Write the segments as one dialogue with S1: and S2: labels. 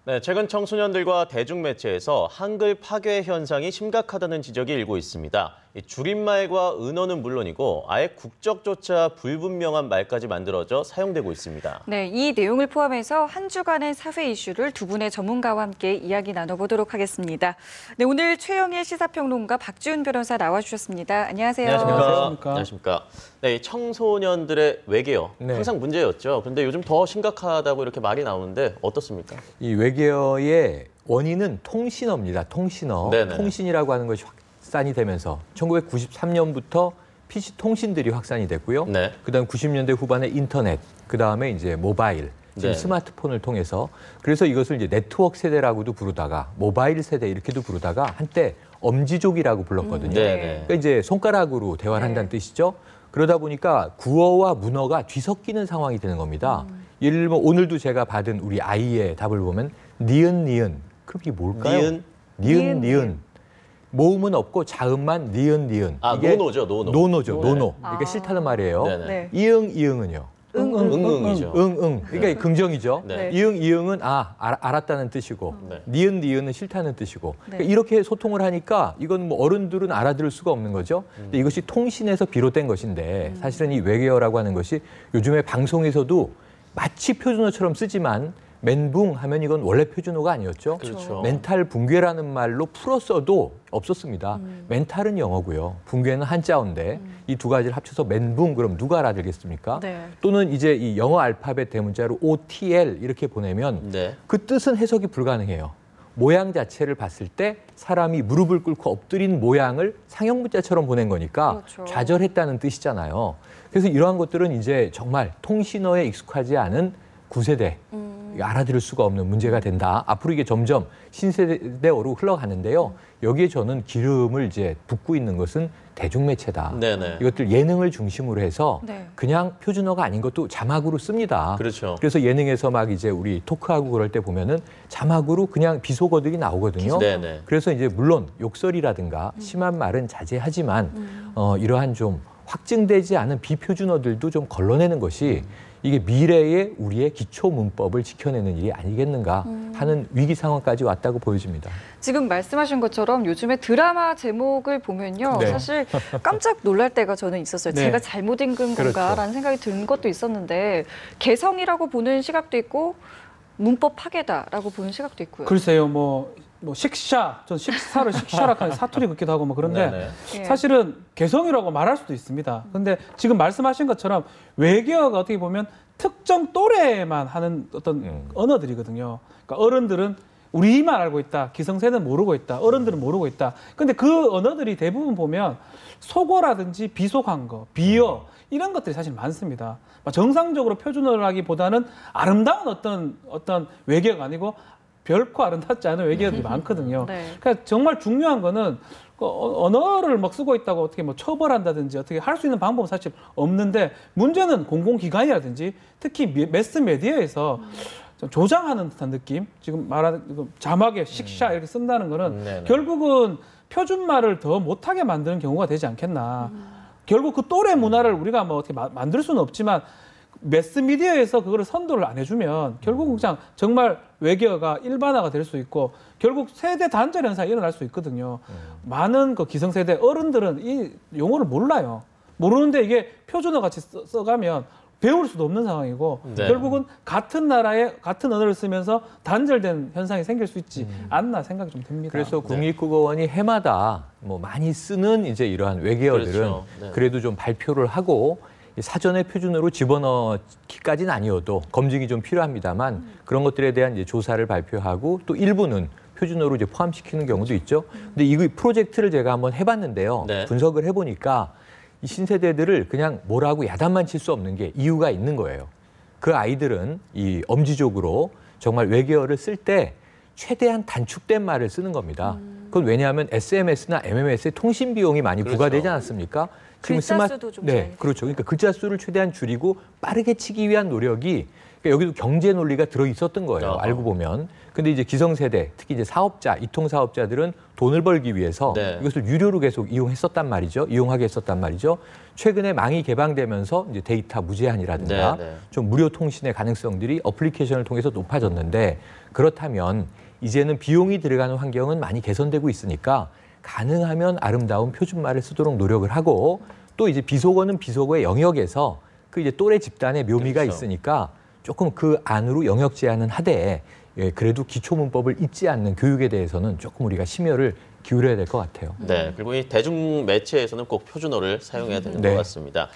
S1: 네, 최근 청소년들과 대중매체에서 한글 파괴 현상이 심각하다는 지적이 일고 있습니다. 이 줄임말과 은어는 물론이고 아예 국적조차 불분명한 말까지 만들어져 사용되고 있습니다.
S2: 네, 이 내용을 포함해서 한 주간의 사회 이슈를 두 분의 전문가와 함께 이야기 나눠보도록 하겠습니다. 네, 오늘 최영일 시사평론가 박지훈 변호사 나와주셨습니다. 안녕하세요.
S1: 안녕하십니까. 안녕하십니까. 네, 이 청소년들의 외계어 항상 문제였죠. 그런데 요즘 더 심각하다고 이렇게 말이 나오는데 어떻습니까?
S3: 이 외계어의 원인은 통신어입니다. 통신어.
S1: 네네.
S3: 통신이라고 하는 것이 확산이 되면서 1993년부터 PC 통신들이 확산이 됐고요.
S1: 네.
S3: 그다음 90년대 후반에 인터넷, 그다음에 이제 모바일, 지금
S1: 네.
S3: 스마트폰을 통해서 그래서 이것을 이제 네트워크 세대라고도 부르다가 모바일 세대 이렇게도 부르다가 한때 엄지족이라고 불렀거든요. 그러니까 이제 손가락으로 대화를 한다는 뜻이죠. 그러다 보니까 구어와 문어가 뒤섞이는 상황이 되는 겁니다. 예를 들면 오늘도 제가 받은 우리 아이의 답을 보면 니은 니은. 그럼 이게 뭘까요? 니은 니은. 모음은 없고 자음만 니은 니은.
S1: 아,
S3: 이게
S1: 노노죠, 노노.
S3: 노노죠,
S1: 네.
S3: 노노. 이게 싫다는 말이에요.
S1: 네네.
S2: 네.
S3: 이응 이응은요.
S1: 응응이죠.
S3: 응응. 그러니까 긍정이죠.
S1: 네.
S3: 이응 이응은 알았다는 뜻이고
S1: 네.
S3: 니은 니은은 싫다는 뜻이고
S2: 네.
S3: 그러니까 이렇게 소통을 하니까 이건 뭐 어른들은 알아들을 수가 없는 거죠. 근데 이것이 통신에서 비롯된 것인데 사실은 이 외계어라고 하는 것이 요즘에 방송에서도 마치 표준어처럼 쓰지만 멘붕 하면 이건 원래 표준어가 아니었죠.
S1: 그렇죠.
S3: 멘탈 붕괴라는 말로 풀었어도 없었습니다. 멘탈은 영어고요. 붕괴는 한자어인데 이 두 가지를 합쳐서 멘붕 그럼 누가 알아들겠습니까?
S2: 네.
S3: 또는 이제 이 영어 알파벳 대문자로 OTL 이렇게 보내면
S1: 네.
S3: 그 뜻은 해석이 불가능해요. 모양 자체를 봤을 때 사람이 무릎을 꿇고 엎드린 모양을 상형 문자처럼 보낸 거니까
S2: 그렇죠.
S3: 좌절했다는 뜻이잖아요. 그래서 이러한 것들은 이제 정말 통신어에 익숙하지 않은 9세대 알아들을 수가 없는 문제가 된다. 앞으로 이게 점점 신세대어로 흘러가는데요. 여기에 저는 기름을 이제 붓고 있는 것은 대중매체다.
S1: 네네.
S3: 이것들 예능을 중심으로 해서
S2: 네.
S3: 그냥 표준어가 아닌 것도 자막으로 씁니다.
S1: 그렇죠.
S3: 그래서 예능에서 막 이제 우리 토크하고 그럴 때 보면은 자막으로 그냥 비속어들이 나오거든요.
S1: 네네.
S3: 그래서 이제 물론 욕설이라든가 심한 말은 자제하지만 이러한 좀 확증되지 않은 비표준어들도 좀 걸러내는 것이 이게 미래의 우리의 기초 문법을 지켜내는 일이 아니겠는가 하는 위기 상황까지 왔다고 보여집니다.
S2: 지금 말씀하신 것처럼 요즘에 드라마 제목을 보면요.
S3: 네.
S2: 사실 깜짝 놀랄 때가 저는 있었어요.
S4: 네.
S2: 제가 잘못 읽은 건가라는 생각이 드는 것도 있었는데 개성이라고 보는 시각도 있고 문법 파괴다라고 보는 시각도 있고요.
S4: 글쎄요, 뭐 식사, 전 식사를 식사라고 하는 사투리 같기도 하고 뭐 그런데
S1: 네네.
S2: 예.
S4: 사실은 개성이라고 말할 수도 있습니다. 근데 지금 말씀하신 것처럼 외계어가 어떻게 보면 특정 또래만 하는 어떤 언어들이거든요. 그러니까 어른들은 우리만 알고 있다. 기성세대는 모르고 있다. 어른들은 모르고 있다. 근데 그 언어들이 대부분 보면 속어라든지 비속한 거, 비어 이런 것들이 사실 많습니다. 정상적으로 표준어라기보다는 아름다운 어떤 외계어가 아니고 결코 아름답지 않은 외계어들이 많거든요.
S2: 네.
S4: 그러니까 정말 중요한 거는 그 언어를 막 쓰고 있다고 어떻게 뭐 처벌한다든지 어떻게 할 수 있는 방법은 사실 없는데 문제는 공공기관이라든지 특히 매스미디어에서 좀 조장하는 듯한 느낌. 지금 말하는 자막에 식샤 이렇게 쓴다는 거는
S1: 네네.
S4: 결국은 표준말을 더 못하게 만드는 경우가 되지 않겠나. 결국 그 또래 문화를 우리가 뭐 어떻게 만들 수는 없지만 매스미디어에서 그거를 선도를 안 해주면 결국은 그냥 정말 외계어가 일반화가 될 수 있고 결국 세대 단절 현상이 일어날 수 있거든요. 많은 그 기성세대 어른들은 이 용어를 몰라요. 모르는데 이게 표준어 같이 써가면 배울 수도 없는 상황이고
S1: 네.
S4: 결국은 같은 나라에 같은 언어를 쓰면서 단절된 현상이 생길 수 있지 않나 생각이 좀 듭니다.
S3: 그래서 국립국어원이 해마다 뭐 많이 쓰는 이제 이러한 외계어들은
S1: 그렇죠. 네.
S3: 그래도 좀 발표를 하고 사전에 표준어로 집어넣기까지는 아니어도 검증이 좀 필요합니다만 그런 것들에 대한 이제 조사를 발표하고 또 일부는 표준어로 이제 포함시키는 경우도 있죠. 근데 이 프로젝트를 제가 한번 해봤는데요.
S1: 네.
S3: 분석을 해보니까 이 신세대들을 그냥 뭐라고 야단만 칠 수 없는 게 이유가 있는 거예요. 그 아이들은 이 엄지족으로 정말 외계어를 쓸 때 최대한 단축된 말을 쓰는 겁니다. 그건 왜냐하면 SMS나 MMS의 통신 비용이 많이
S1: 그렇죠.
S3: 부과되지 않았습니까?
S2: 글자 수도 좀
S3: 네, 그렇죠. 그러니까 글자 수를 최대한 줄이고 빠르게 치기 위한 노력이 그러니까 여기도 경제 논리가 들어 있었던 거예요. 알고 보면. 근데 이제 기성세대, 특히 이제 사업자, 이통사업자들은 돈을 벌기 위해서 이것을 유료로 계속 이용했었단 말이죠. 이용하게 했었단 말이죠. 최근에 망이 개방되면서 이제 데이터 무제한이라든가 좀 무료 통신의 가능성들이 어플리케이션을 통해서 높아졌는데 그렇다면 이제는 비용이 들어가는 환경은 많이 개선되고 있으니까 가능하면 아름다운 표준말을 쓰도록 노력을 하고 또 이제 비속어는 비속어의 영역에서 그 이제 또래 집단의 묘미가 있으니까 조금 그 안으로 영역 제한은 하되 그래도 기초 문법을 잊지 않는 교육에 대해서는 조금 우리가 심혈을 기울여야 될 것 같아요.
S1: 네, 그리고 이 대중 매체에서는 꼭 표준어를 사용해야 되는 것 같습니다.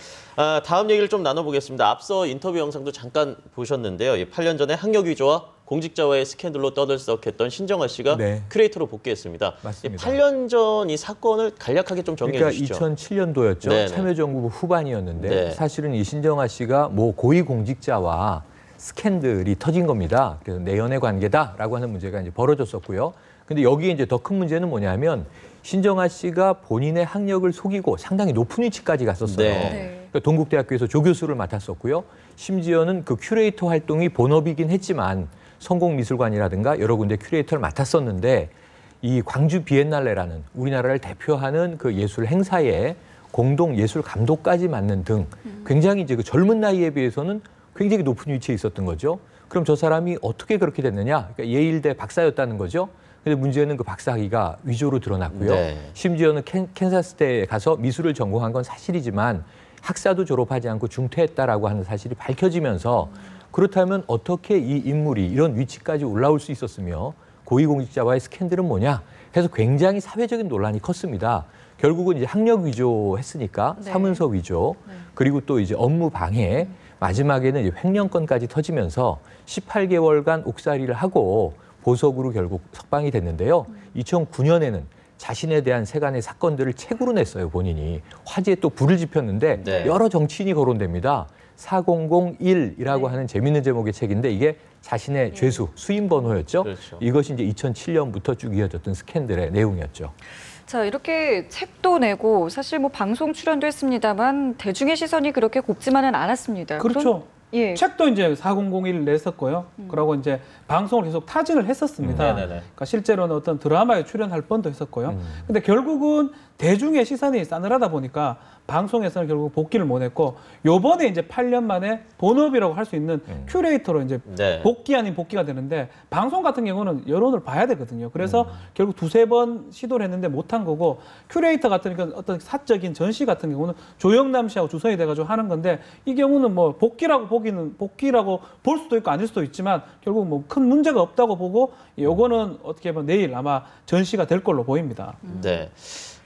S1: 다음 얘기를 좀 나눠보겠습니다. 앞서 인터뷰 영상도 잠깐 보셨는데요. 8년 전에 학력 위조와 공직자와의 스캔들로 떠들썩했던 신정아 씨가 큐레이터로 복귀했습니다.
S3: 맞습니다.
S1: 8년 전 이 사건을 간략하게 좀 정리해 주시죠.
S3: 그러니까 2007년도였죠. 참여정부 후반이었는데 사실은 이 신정아 씨가 뭐 고위공직자와 스캔들이 터진 겁니다. 그래서 내연의 관계다라고 하는 문제가 이제 벌어졌었고요. 근데 여기에 이제 더 큰 문제는 뭐냐면 신정아 씨가 본인의 학력을 속이고 상당히 높은 위치까지 갔었어요. 그러니까 동국대학교에서 조교수를 맡았었고요. 심지어는 그 큐레이터 활동이 본업이긴 했지만 성공미술관이라든가 여러 군데 큐레이터를 맡았었는데 이 광주 비엔날레라는 우리나라를 대표하는 그 예술 행사에 공동 예술 감독까지 맡는 등 굉장히 이제 그 젊은 나이에 비해서는 굉장히 높은 위치에 있었던 거죠. 그럼 저 사람이 어떻게 그렇게 됐느냐? 그러니까 예일대 박사였다는 거죠. 근데 문제는 그 박사학위가 위조로 드러났고요. 심지어는 캔사스대에 가서 미술을 전공한 건 사실이지만 학사도 졸업하지 않고 중퇴했다라고 하는 사실이 밝혀지면서 그렇다면 어떻게 이 인물이 이런 위치까지 올라올 수 있었으며 고위공직자와의 스캔들은 뭐냐 해서 굉장히 사회적인 논란이 컸습니다. 결국은 이제 학력 위조했으니까 사문서 위조 그리고 또 이제 업무 방해 마지막에는 이제 횡령건까지 터지면서 18개월간 옥살이를 하고 보석으로 결국 석방이 됐는데요. 2009년에는 자신에 대한 세간의 사건들을 책으로 냈어요, 본인이. 화제에 또 불을 지폈는데 여러 정치인이 거론됩니다. 4001이라고 하는 재밌는 제목의 책인데 이게 자신의 죄수, 수임 번호였죠. 이것이 이제 2007년부터 쭉 이어졌던 스캔들의 내용이었죠.
S2: 자, 이렇게 책도 내고 사실 뭐 방송 출연도 했습니다만 대중의 시선이 그렇게 곱지만은 않았습니다.
S4: 그렇죠. 책도 이제 4001 냈었고요. 그러고 이제 방송을 계속 타진을 했었습니다. 그러니까 실제로는 어떤 드라마에 출연할 뻔도 했었고요. 근데 결국은 대중의 시선이 싸늘하다 보니까 방송에서는 결국 복귀를 못 했고 요번에 이제 8년 만에 본업이라고 할 수 있는 큐레이터로 이제 복귀 아닌 복귀가 되는데 방송 같은 경우는 여론을 봐야 되거든요. 그래서 결국 두세 번 시도를 했는데 못한 거고 큐레이터 같은 건 어떤 사적인 전시 같은 경우는 조영남 씨하고 주선이 돼가지고 하는 건데 이 경우는 뭐 복귀라고 볼 수도 있고 아닐 수도 있지만 결국 뭐 큰 문제가 없다고 보고 요거는 어떻게 보면 내일 아마 전시가 될 걸로 보입니다.
S1: 네.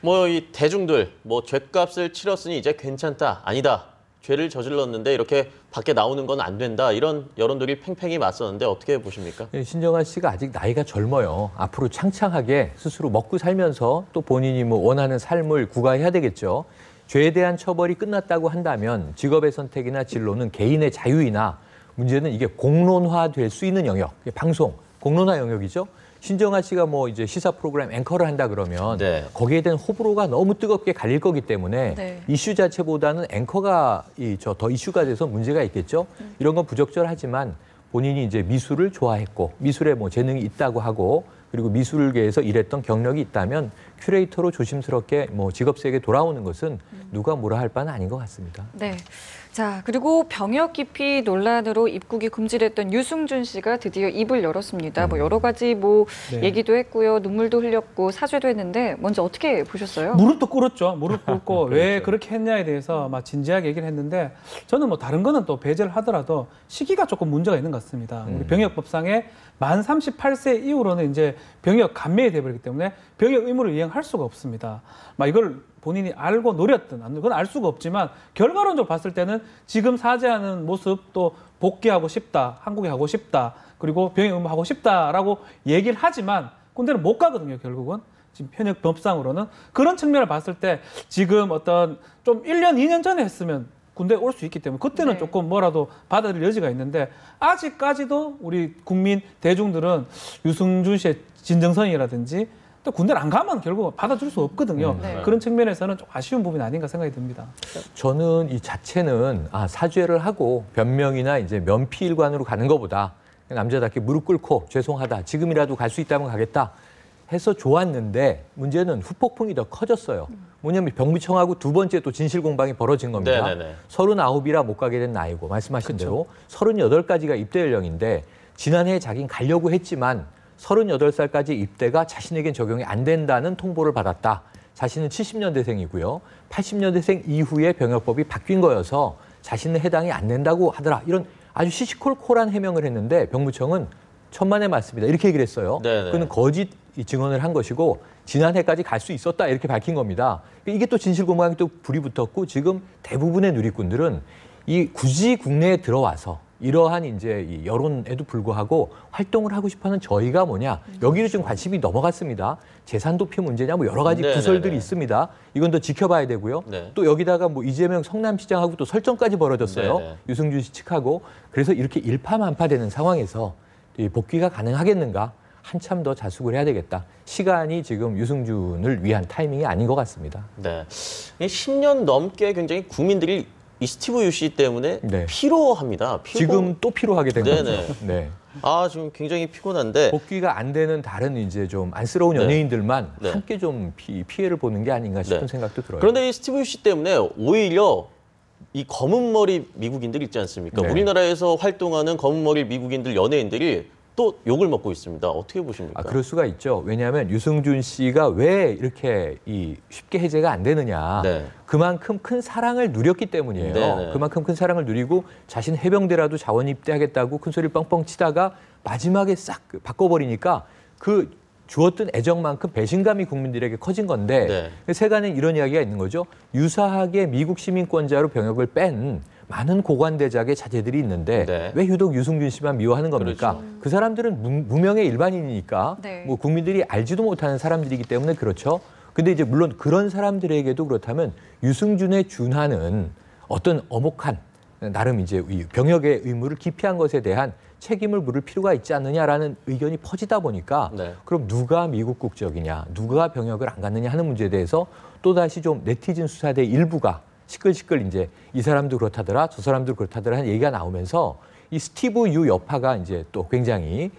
S1: 뭐 이 대중들 뭐 죗값을 치렀으니 이제 괜찮다 아니다 죄를 저질렀는데 이렇게 밖에 나오는 건 안 된다 이런 여론들이 팽팽히 맞섰는데 어떻게 보십니까?
S3: 신정아 씨가 아직 나이가 젊어요. 앞으로 창창하게 스스로 먹고 살면서 또 본인이 뭐 원하는 삶을 구가해야 되겠죠. 죄에 대한 처벌이 끝났다고 한다면 직업의 선택이나 진로는 개인의 자유이나 문제는 이게 공론화될 수 있는 영역, 방송 공론화 영역이죠. 신정아 씨가 뭐 이제 시사 프로그램 앵커를 한다 그러면 거기에 대한 호불호가 너무 뜨겁게 갈릴 거기 때문에 이슈 자체보다는 앵커가 더 이슈가 돼서 문제가 있겠죠. 이런 건 부적절하지만 본인이 이제 미술을 좋아했고 미술에 뭐 재능이 있다고 하고 그리고 미술계에서 일했던 경력이 있다면 큐레이터로 조심스럽게 뭐 직업 세계에 돌아오는 것은 누가 뭐라 할 바는 아닌 것 같습니다.
S2: 네. 자, 그리고 병역 기피 논란으로 입국이 금지됐던 유승준 씨가 드디어 입을 열었습니다. 뭐 여러 가지 뭐 얘기도 했고요. 눈물도 흘렸고 사죄도 했는데 먼저 어떻게 보셨어요?
S4: 무릎도 꿇었죠. 무릎 꿇고 왜 그렇게 했냐에 대해서 막 진지하게 얘기를 했는데 저는 뭐 다른 거는 또 배제를 하더라도 시기가 조금 문제가 있는 것 같습니다. 우리 병역법상에 만 38세 이후로는 이제 병역 감면이 돼버리기 때문에 병역 의무를 이행할 수가 없습니다. 막 이걸 본인이 알고 노렸든 안 그건 알 수가 없지만 결과론적으로 봤을 때는 지금 사죄하는 모습 또 복귀하고 싶다, 한국에 가고 싶다, 그리고 병역 의무 하고 싶다라고 얘기를 하지만 군대는 못 가거든요. 결국은 지금 현역 법상으로는 그런 측면을 봤을 때 지금 어떤 좀 1년, 2년 전에 했으면 군대에 올 수 있기 때문에 그때는 조금 뭐라도 받아들일 여지가 있는데 아직까지도 우리 국민 대중들은 유승준 씨의 진정성이라든지 또 군대를 안 가면 결국 받아줄 수 없거든요.
S2: 네.
S4: 그런 측면에서는 좀 아쉬운 부분이 아닌가 생각이 듭니다.
S3: 저는 이 자체는 사죄를 하고 변명이나 이제 면피일관으로 가는 것보다 남자답게 무릎 꿇고 죄송하다. 지금이라도 갈 수 있다면 가겠다. 해서 좋았는데 문제는 후폭풍이 더 커졌어요. 뭐냐면 병무청하고 두 번째 또 진실 공방이 벌어진 겁니다.
S1: 네네네.
S3: 39이라 못 가게 된 나이고 말씀하신 대로 38까지가 입대 연령인데 지난해 자긴 가려고 했지만 38살까지 입대가 자신에겐 적용이 안 된다는 통보를 받았다. 자신은 70년대생이고요. 80년대생 이후에 병역법이 바뀐 거여서 자신은 해당이 안 된다고 하더라. 이런 아주 시시콜콜한 해명을 했는데 병무청은 천만의 말씀이다. 이렇게 얘기를 했어요.
S1: 네네.
S3: 그는 거짓 증언을 한 것이고 지난해까지 갈 수 있었다. 이렇게 밝힌 겁니다. 이게 또 진실공방이 또 불이 붙었고 지금 대부분의 누리꾼들은 이 굳이 국내에 들어와서 이러한 이제 이 여론에도 불구하고 활동을 하고 싶어하는 저희가 뭐냐 여기로 좀 관심이 넘어갔습니다. 재산 도피 문제냐 뭐 여러 가지
S1: 네네네.
S3: 구설들이 있습니다. 이건 더 지켜봐야 되고요.
S1: 네.
S3: 또 여기다가 뭐 이재명 성남시장하고 또 설전까지 벌어졌어요.
S1: 네네.
S3: 유승준 씨 측하고 그래서 이렇게 일파만파되는 상황에서 이 복귀가 가능하겠는가? 한참 더 자숙을 해야 되겠다. 시간이 지금 유승준을 위한 타이밍이 아닌 것 같습니다.
S1: 네. 10년 넘게 굉장히 국민들이 이 스티브 유 씨 때문에
S3: 네.
S1: 피로합니다.
S3: 지금 또 필요하게 된
S1: 네네.
S3: 거죠. 네.
S1: 지금 굉장히 피곤한데
S3: 복귀가 안 되는 다른 이제 좀 안쓰러운
S1: 네.
S3: 연예인들만
S1: 네.
S3: 함께 좀 피해를 보는 게 아닌가 싶은
S1: 네.
S3: 생각도 들어요.
S1: 그런데 이 스티브 유 씨 때문에 오히려 이 검은 머리 미국인들 있지 않습니까?
S3: 네.
S1: 우리나라에서 활동하는 검은 머리 미국인들 연예인들이 또 욕을 먹고 있습니다. 어떻게 보십니까?
S3: 그럴 수가 있죠. 왜냐하면 유승준 씨가 왜 이렇게 쉽게 해제가 안 되느냐.
S1: 네.
S3: 그만큼 큰 사랑을 누렸기 때문이에요.
S1: 네네.
S3: 그만큼 큰 사랑을 누리고 자신 해병대라도 자원 입대하겠다고 큰 소리 뻥뻥 치다가 마지막에 싹 바꿔버리니까 그 주었던 애정만큼 배신감이 국민들에게 커진 건데 세간에 이런 이야기가 있는 거죠. 유사하게 미국 시민권자로 병역을 뺀 많은 고관대작의 자제들이 있는데 왜 유독 유승준 씨만 미워하는 겁니까?
S1: 그렇죠.
S3: 그 사람들은 무명의 일반인이니까
S2: 네.
S3: 뭐 국민들이 알지도 못하는 사람들이기 때문에 그렇죠. 근데 이제 물론 그런 사람들에게도 그렇다면 유승준에 준하는 어떤 엄혹한 나름 이제 이 병역의 의무를 기피한 것에 대한 책임을 물을 필요가 있지 않느냐라는 의견이 퍼지다 보니까 그럼 누가 미국 국적이냐, 누가 병역을 안 갔느냐 하는 문제에 대해서 또다시 좀 네티즌 수사대 일부가 시끌시끌 이제 이 사람도 그렇다더라, 저 사람도 그렇다더라 하는 얘기가 나오면서 이 스티브 유 여파가 이제 또 굉장히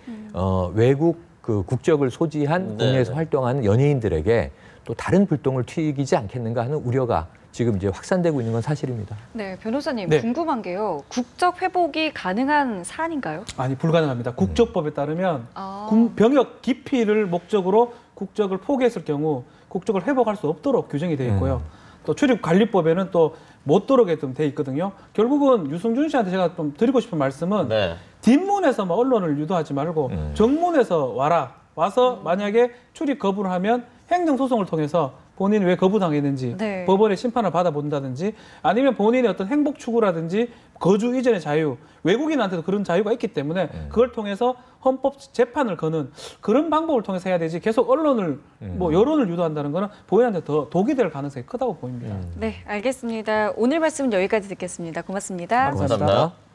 S3: 외국 그 국적을 소지한 국내에서 활동하는 연예인들에게 또 다른 불똥을 튀기지 않겠는가 하는 우려가 지금 이제 확산되고 있는 건 사실입니다.
S2: 네, 변호사님
S4: 네.
S2: 궁금한 게요. 국적 회복이 가능한 사안인가요?
S4: 아니 불가능합니다. 국적법에 따르면
S2: 아.
S4: 병역 기피를 목적으로 국적을 포기했을 경우 국적을 회복할 수 없도록 규정이 되어 있고요. 또 출입관리법에는 또 못 들어오게 돼 있거든요. 결국은 유승준 씨한테 제가 좀 드리고 싶은 말씀은 뒷문에서만 언론을 유도하지 말고 정문에서 와서 만약에 출입 거부를 하면 행정소송을 통해서 본인이 왜 거부당했는지 법원의 심판을 받아본다든지 아니면 본인의 어떤 행복 추구라든지 거주 이전의 자유, 외국인한테도 그런 자유가 있기 때문에 그걸 통해서 헌법 재판을 거는 그런 방법을 통해서 해야 되지 계속 언론을 뭐 여론을 유도한다는 거는 본인한테 더 독이 될 가능성이 크다고 보입니다.
S2: 네, 알겠습니다. 오늘 말씀은 여기까지 듣겠습니다. 고맙습니다.
S4: 감사합니다.